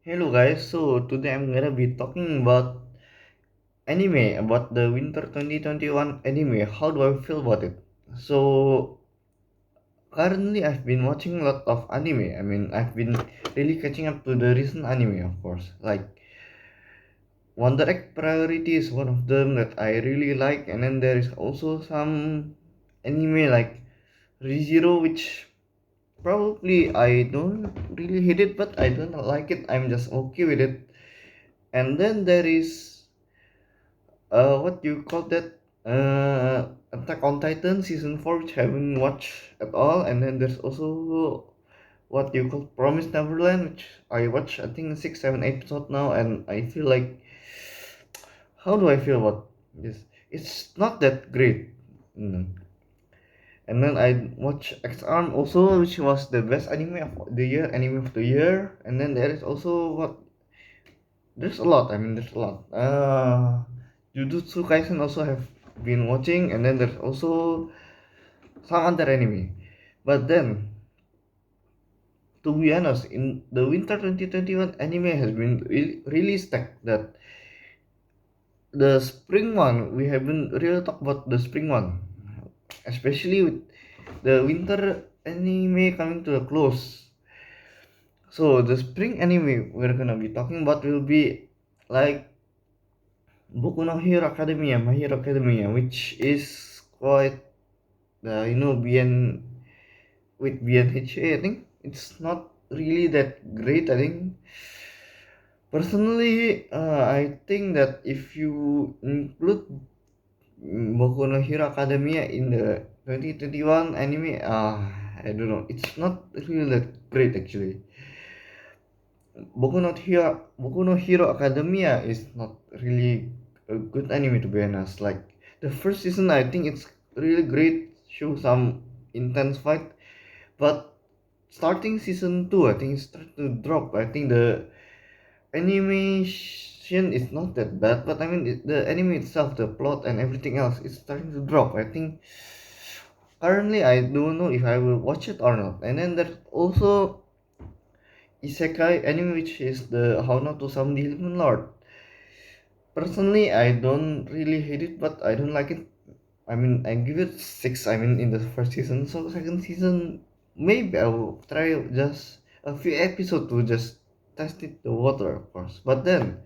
Hello guys, so today I'm gonna be talking about anime, about the Winter 2021 anime. How do I feel about it? So currently I've been watching a lot of anime. I've been really catching up to the recent anime, of course. Like Wonder Egg Priority is one of them that I really like, and then there is also some anime like ReZero, which probably I don't really hate it, but I don't like it. I'm just okay with it. And then there is what you call that Attack on Titan season 4, which I haven't watched at all. And then there's also what you call Promise Neverland, which I watched I think 6 7 episodes now, and I feel like, how do I feel about this? It's not that great. Mm. And then I watched X Arm also, which was the best anime of the year. And then there is also what, there's a lot. There's a lot. Jujutsu Kaisen also have been watching, and then there's also some other anime. But then, to be honest, in the Winter 2021 anime has been really stacked. That the spring one, we haven't really talked about the spring one, especially with the winter anime coming to a close. So the spring anime we're gonna be talking about will be like Boku no Hero Academia, My Hero Academia, which is quite BN with BNHA. I think it's not really that great. I think personally, I think that if you include Boku no Hero Academia in the 2021 anime, I don't know. It's not really that great actually. Boku no Hero Academia is not really a good anime, to be honest. Like the first season, I think it's really great, show some intense fight, but starting season 2, I think it started to drop. I think the animation is not that bad, but the anime itself, the plot and everything else is starting to drop. I think currently I don't know if I will watch it or not. And then there's also Isekai anime, which is the How Not to Summon the Demon Lord. Personally, I don't really hate it, but I don't like it. I give it 6. In the first season, so second season, maybe I will try just a few episodes to just test it the water, of course. But then,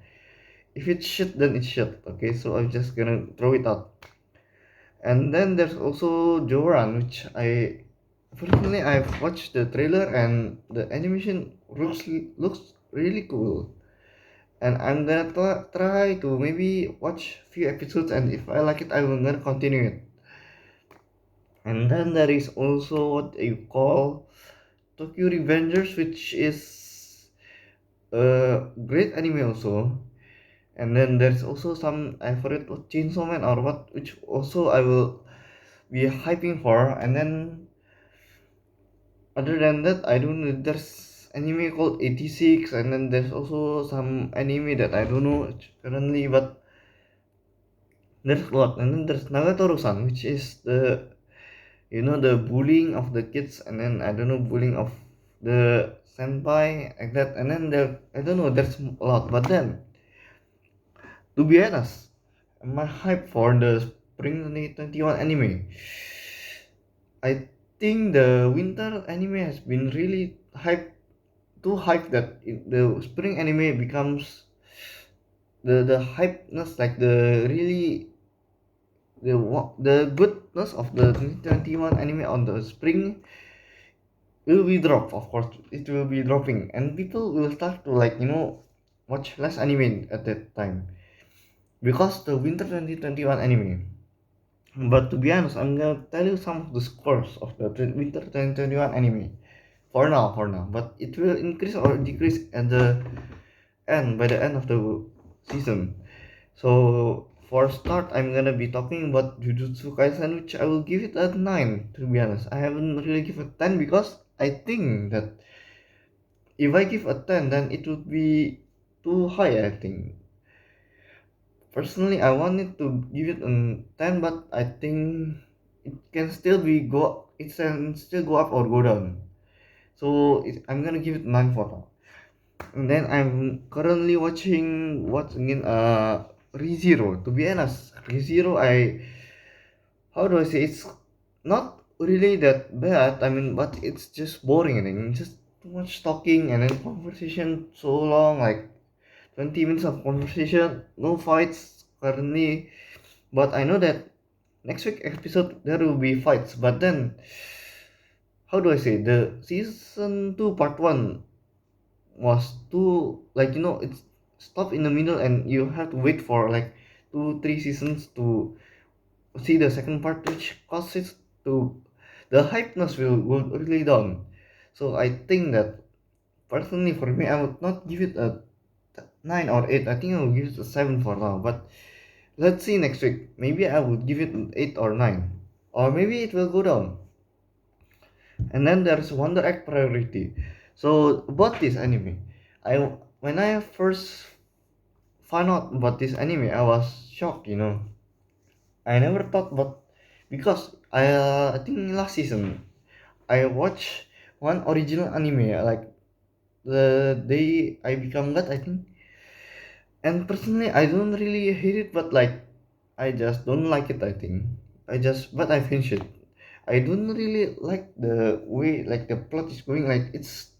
if it's shit, then it's shit. Okay, so I'm just gonna throw it out. And then there's also Joran, which I personally I've watched the trailer and the animation looks really cool. And I'm gonna try to maybe watch few episodes, and if I like it, I will gonna continue it. And then there is also what you call Tokyo Revengers, which is a great anime also. And then there's also some, I forget what, Chainsaw Man or what, which also I will be hyping for. And then other than that, I don't know, there's anime called 86, and then there's also some anime that I don't know currently, but there's a lot. And then there's Nagatoro-san, which is the bullying of the kids, and then I don't know, bullying of the senpai, like that. And then I don't know, there's a lot. But then, to be honest, my hype for the spring 2021 anime, I think the winter anime has been really too hype, that the spring anime becomes the hypeness, like the goodness of the 2021 anime on the spring will be drop. Of course, it will be dropping, and people will start to, like, watch less anime at that time because the winter 2021 anime. But to be honest, I'm gonna tell you some of the scores of the winter 2021 anime for now, but it will increase or decrease at the end, by the end of the season. So for start, I'm gonna be talking about Jujutsu Kaisen, which I will give it a 9. To be honest, I haven't really give it 10 because I think that if I give a 10, then it would be too high. I think personally, I wanted to give it a 10, but I think it can still go up or go down. So I'm gonna give it 9 for now. And then I'm currently watching what's again ReZero. To be honest, ReZero, I how do I say, it's not really that bad. I mean, but it's just boring. I think just too much talking and then conversation so long, like 20 minutes of conversation, no fights currently. But I know that next week episode there will be fights. But then how do I say, the season 2 part 1 was too, like, it's stopped in the middle and you have to wait for like 2 3 seasons to see the second part, which causes to the hypeness will really down. So I think that personally for me, I would not give it a 9 or 8. I think I will give it a 7 for now. But let's see next week. Maybe I would give it an 8 or 9, or maybe it will go down. And then there's Wonder Egg Priority. So about this anime, I when I first found out about this anime, I was shocked. I never thought, but because I think last season I watched one original anime, like the day I become God, I think. And personally, I don't really hate it, but like I just don't like it. I think but I finished it. I don't really like the way like the plot is going. Like it's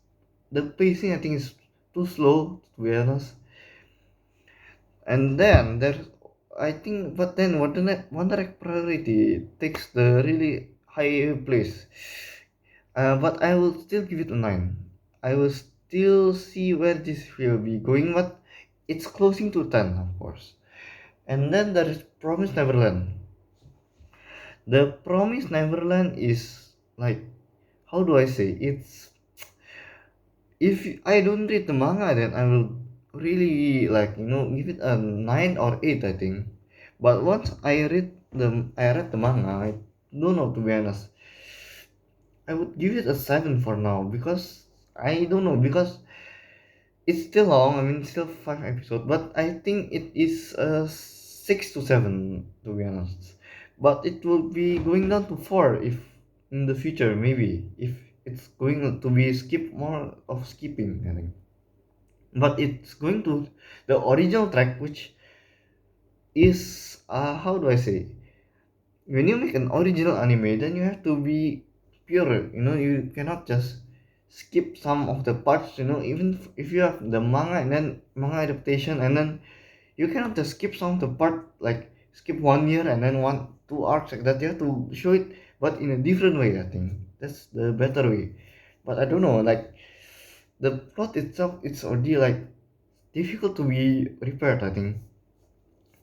the pacing. I think is too slow, to be honest. And then there's, I think, but then Wonder Egg Priority takes the really high place. But I will still give it a 9. I will still see where this will be going, but it's closing to 10, of course. And then there is Promise Neverland. The Promise Neverland is like, how do I say? It's, if I don't read the manga, then I will really like give it a 9 or 8, I think. But once I read the manga, I don't know, to be honest. I would give it a 7 for now, because I don't know, because it's still long. I mean, still 5 episodes, but I think it is a 6 to 7, to be honest. But it will be going down to 4 if in the future, maybe if it's going to be skip more of skipping, I think. But it's going to the original track, which is how do I say? When you make an original anime, then you have to be pure. You cannot just skip some of the parts. Even if you have the manga and then manga adaptation, and then you cannot just skip some of the part, like skip 1 year and then 1 2 arcs like that. You have to show it, but in a different way. I think that's the better way. But I don't know, like the plot itself, it's already like difficult to be repaired, I think.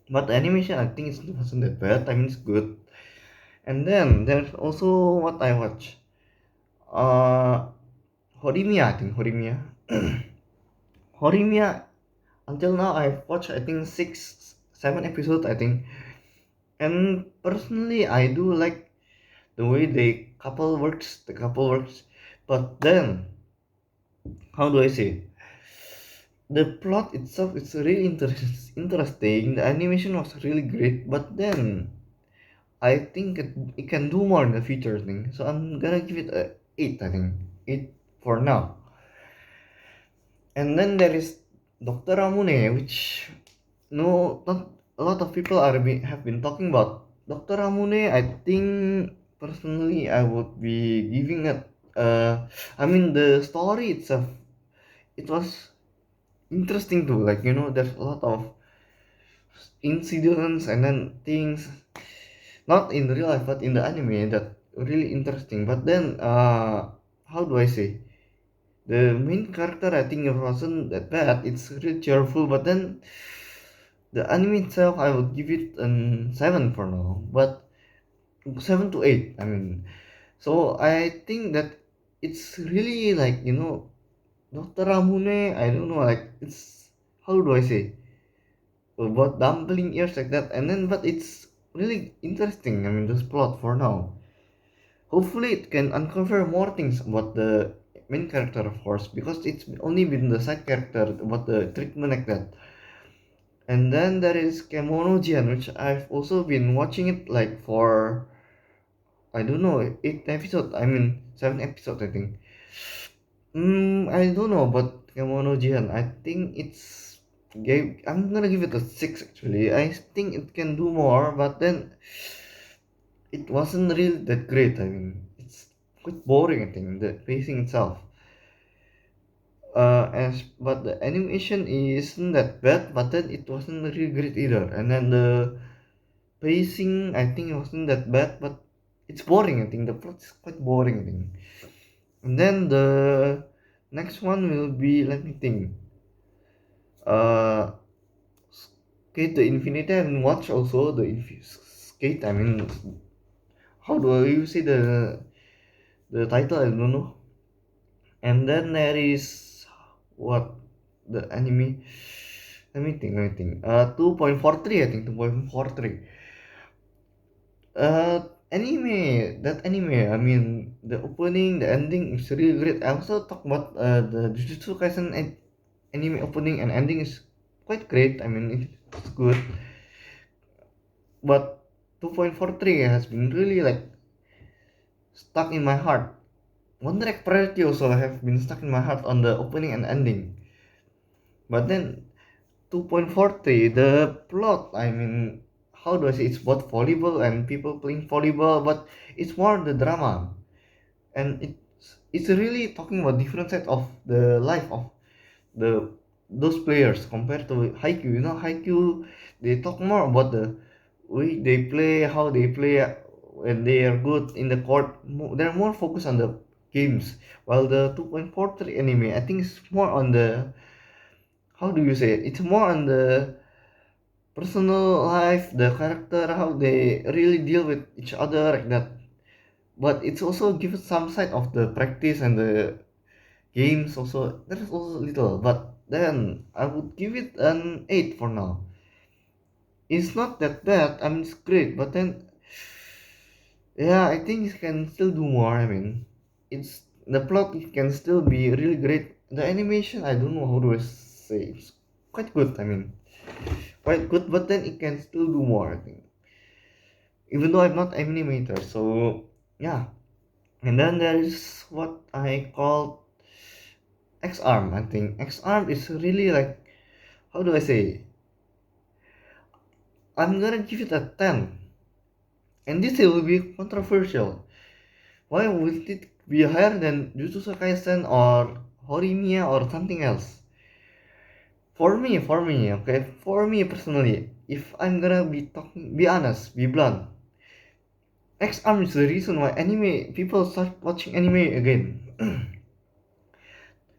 But the animation, I think, it wasn't that bad. I mean, it's good. And then there's also what I watch. Uh, Horimiya, I think Horimiya. Horimiya. Until now, I've watched, I think, 6 7 episodes, I think. And personally, I do like the way the couple works. The couple works. But then, how do I say? The plot itself is really interesting. The animation was really great. But then, I think it can do more in the future thing. So I'm gonna give it a 8, I think. 8 for now. And then there is Dr. Ramune, which no not a lot of people have been talking about. Dr. Ramune, I think personally I would be giving it I mean, the story itself, it was interesting too. Like, there's a lot of incidents and then things, not in real life but in the anime, that really interesting. But then how do I say, the main character, I think it wasn't that bad. It's really cheerful, but then the anime itself, I would give it an 7 for now, but 7 to 8, I mean. So I think that it's really like, Dr. Ramune, I don't know, like it's, how do I say, about dumpling ears like that, and then but it's really interesting. I mean, this plot for now. Hopefully, it can uncover more things about the main character, of course, because it's only been the side character about the treatment like that. And then there is Kemono Jian, which I've also been watching it like for, I don't know, 8 episodes. I mean 7 episodes, I think. I don't know, but Kemono Jihan. I think it's I'm gonna give it a 6 actually. I think it can do more, but then it wasn't really that great. I mean, it's quite boring. I think the pacing itself. As but the animation isn't that bad, but then it wasn't really great either. And then the pacing, I think it wasn't that bad, but it's boring. I think the plot is quite boring. I think. And then the next one will be, let me think. Uh, Skate the Infinity and watch also the Skate. I mean, how do you say the title? I don't know. And then there is what the anime. Let me think. Let me think. 2.43. I think 2.43. Anime. That anime. I mean, the opening, the ending is really great. I also talk about the Jujutsu Kaisen anime opening and ending is quite great. I mean, it's good. But 2.43 has been really like stuck in my heart. One Direct Priority also have been stuck in my heart on the opening and ending. But then 2.43, the plot, I mean, how do I say, it's both volleyball and people playing volleyball, but it's more the drama. And it's really talking about different side of the life of the those players compared to Haikyuu. You know, Haikyuu, they talk more about the way they play, how they play when they are good in the court. They're more focused on the games, while the 2.43 anime, I think, is more on the, how do you say it? It's more on the personal life, the character, how they really deal with each other like that. But it's also given some side of the practice and the games also. There's also little, but then I would give it an 8 for now. It's not that bad. I mean, it's great, but then yeah, I think it can still do more. I mean, it's the plot, it can still be really great. The animation, I don't know how to say. It's quite good. I mean, quite good, but then it can still do more. I think, even though I'm not animator, so yeah. And then there is what I call X Arm. I think X Arm is really like, how do I say? I'm gonna give it a 10, and this will be controversial. Why would it be higher than Jujutsu Kaisen or Horimiya or something else? For me personally, if I'm gonna be talking, be honest, be blunt, X Arm is the reason why anime people start watching anime again.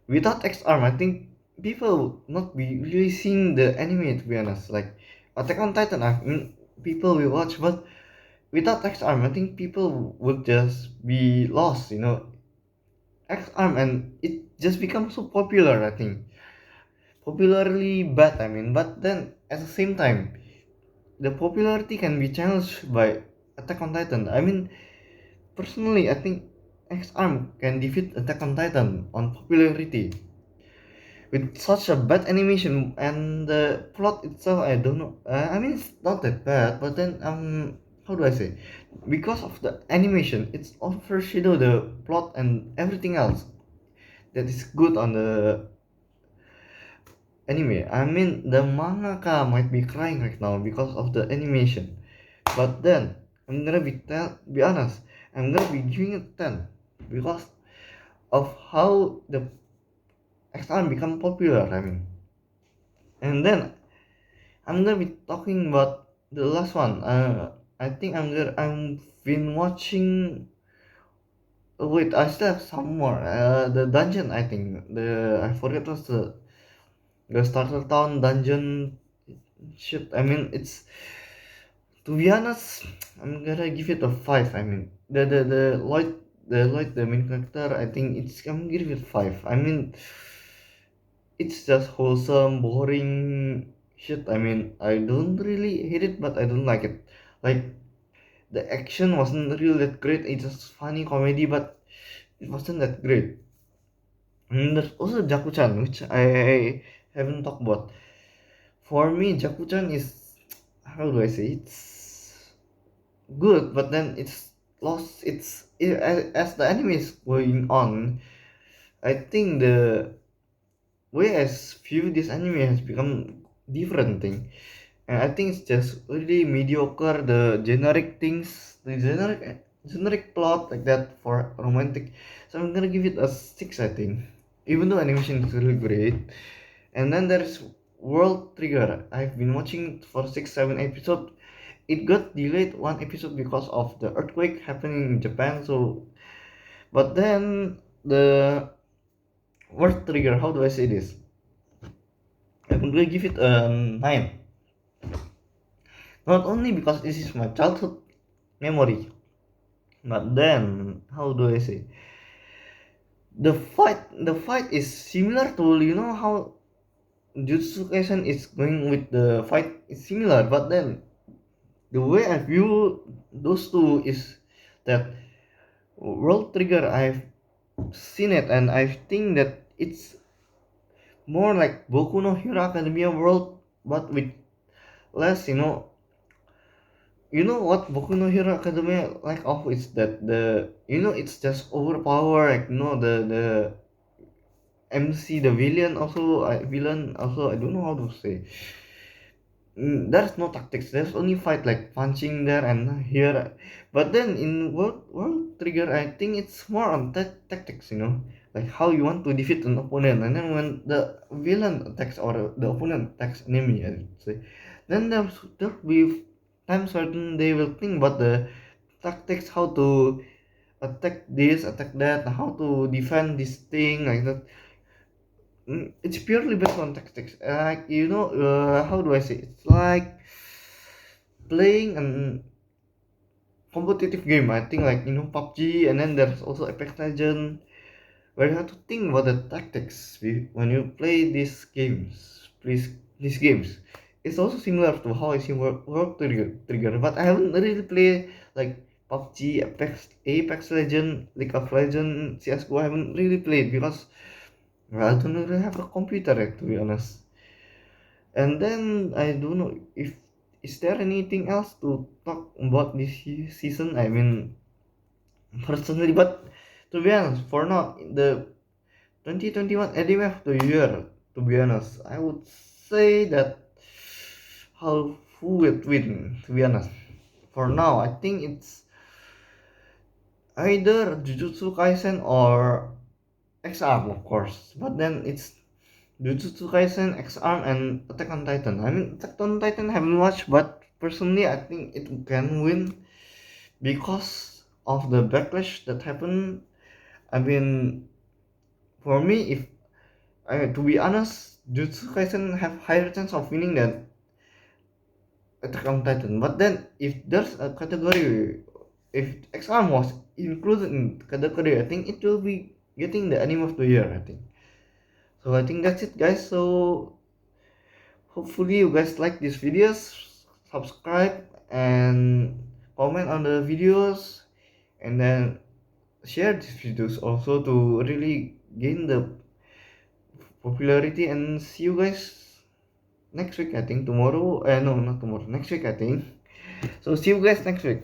Without X Arm, I think people would not be really seeing the anime. To be honest, like Attack on Titan, I mean, people will watch, but without X Arm, I think people would just be lost. You know, X Arm, and it just becomes so popular. I think popularly bad. I mean, but then at the same time, the popularity can be challenged by Attack on Titan. I mean, personally, I think X Arm can defeat Attack on Titan on popularity. With such a bad animation and the plot itself, I don't know. I mean, it's not that bad, but then how do I say? Because of the animation, it's overshadow the plot and everything else that is good on the anime. I mean, the mangaka might be crying right now because of the animation, but then I'm gonna be honest. I'm gonna be giving it 10 because of how the X R become popular. I mean, and then I'm gonna be talking about the last one. I think I'm been watching. Wait, I still have some more. The dungeon. I think I forget what's the starter town dungeon. Shit. I mean, it's, to be honest, I'm gonna give it a 5. I mean, the main character. I think I'm gonna give it 5. I mean, it's just wholesome, boring shit. I mean, I don't really hate it, but I don't like it. Like, the action wasn't really that great. It's just funny comedy, but it wasn't that great. And there's also Jaku-chan, which I haven't talked about. For me, Jaku-chan is, how do I say, it's good, but then it's lost. As the anime is going on, I think way I view this anime has become different thing, and I think it's just really mediocre. The generic things, the generic plot like that for romantic. So I'm gonna give it a 6, I think. Even though animation is really great, and then there's World Trigger. I've been watching for 6 7 episodes. It got delayed one episode because of the earthquake happening in Japan. So, but then the World Trigger. How do I say this? I'm gonna give it a 9. Not only because this is my childhood memory, but then how do I say? The fight is similar to, how Jujutsu Kaisen is going with the fight is similar, but then the way I view those two is that World Trigger, I've seen it and I think that it's more like Boku no Hero Academia world, but with less, what Boku no Hero Academia like of is that it's just overpower, like, the MC, the villain also, I don't know how to say. There's no tactics. There's only fight, like punching there and here. But then in World Trigger, I think it's more on tactics. Like how you want to defeat an opponent. And then when the villain attacks or the opponent attacks enemy, I would say, then there'll be times certain they will think about the tactics, how to attack this, attack that, how to defend this thing like that. It's purely based on tactics. Like, how do I say? It's like playing an competitive game. I think, like, PUBG, and then there's also Apex Legend, where you have to think about the tactics when you play these games. Please, these games. It's also similar to how I see World Trigger, but I haven't really played like PUBG, Apex Legend, League of Legends, CS:GO. I haven't really played because, well, I don't really have a computer, to be honest. And then I don't know if is there anything else to talk about this season. I mean, personally, but to be honest, for now, the 2021 anime of the year, to be honest, I would say that who will win. To be honest, for now, I think it's either Jujutsu Kaisen or X-Arm, of course. But then it's Jujutsu Kaisen, X-Arm, and Attack on Titan. I mean, Attack on Titan I haven't watched, but personally, I think it can win because of the backlash that happened. I mean, for me, if to be honest, Jujutsu Kaisen have higher chance of winning than Attack on Titan. But then, if there's a category, if X-Arm was included in category, I think it will be getting the anime of the year, I think. So I think that's it, guys. So hopefully you guys like these videos, subscribe and comment on the videos, and then share these videos also to really gain the popularity. And see you guys next week, I think. Tomorrow, no, not tomorrow, next week, I think. So see you guys next week.